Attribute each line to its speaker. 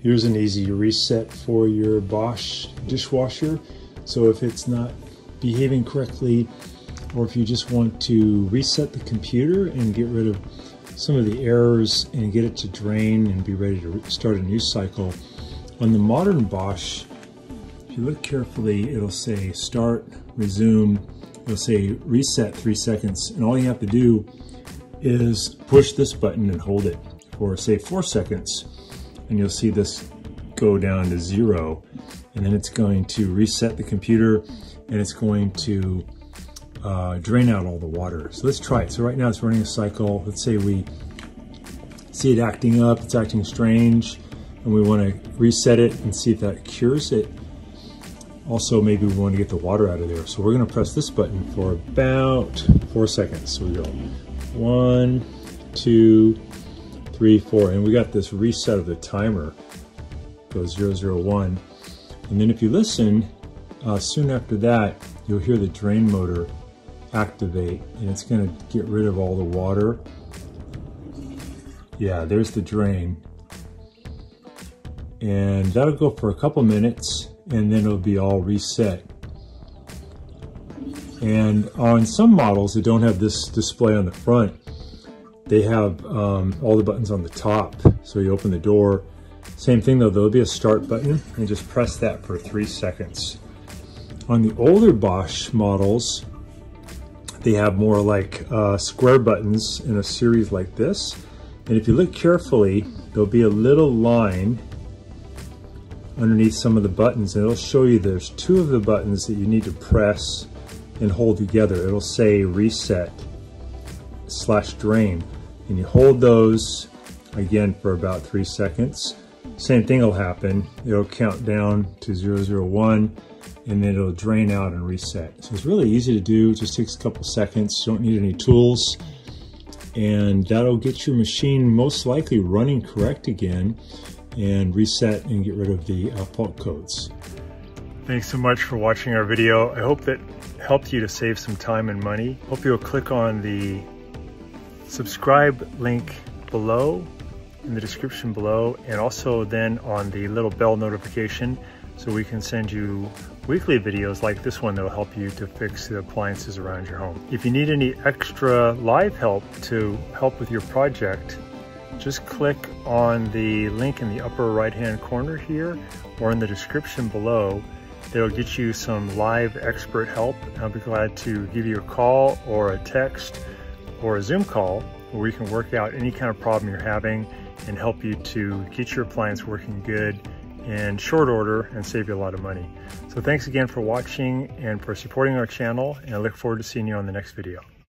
Speaker 1: Here's an easy reset for your Bosch dishwasher. So if it's not behaving correctly, or if you just want to reset the computer and get rid of some of the errors and get it to drain and be ready to start a new cycle, on the modern Bosch, if you look carefully, it'll say start, resume, it'll say reset 3 seconds, and all you have to do is push this button and hold it for say 4 seconds, and you'll see this go down to 0, and then it's going to reset the computer and it's going to drain out all the water. So let's try it. So right now it's running a cycle. Let's say we see it acting up, it's acting strange, and we want to reset it and see if that cures it. Also, maybe we want to get the water out of there. So we're going to press this button for about 4 seconds. So we go 1, 2, 3, 4, and we got this reset of the timer. Goes 0, 0, 1. And then if you listen, soon after that, you'll hear the drain motor activate, and it's going to get rid of all the water. Yeah, there's the drain. And that'll go for a couple minutes, and then it'll be all reset. And on some models that don't have this display on the front, they have all the buttons on the top. So you open the door. Same thing though, there'll be a start button, and just press that for 3 seconds. On the older Bosch models, they have more like square buttons in a series like this. And if you look carefully, there'll be a little line underneath some of the buttons, and it'll show you there's 2 of the buttons that you need to press and hold together. It'll say reset / drain, and you hold those again for about 3 seconds. Same thing will happen. It'll count down to 0, 0, 1, and then it'll drain out and reset. So it's really easy to do. It just takes a couple seconds. You don't need any tools, and that'll get your machine most likely running correct again and reset and get rid of the fault codes. Thanks so much for watching our video. I hope that helped you to save some time and money. Hope you'll click on the subscribe link below in the description below, and also then on the little bell notification, so we can send you weekly videos like this one that will help you to fix the appliances around your home. If you need any extra live help to help with your project, just click on the link in the upper right hand corner here or in the description below. It'll get you some live expert help. I'll be glad to give you a call or a text or a Zoom call where we can work out any kind of problem you're having and help you to get your appliance working good in short order and save you a lot of money. So thanks again for watching and for supporting our channel, and I look forward to seeing you on the next video.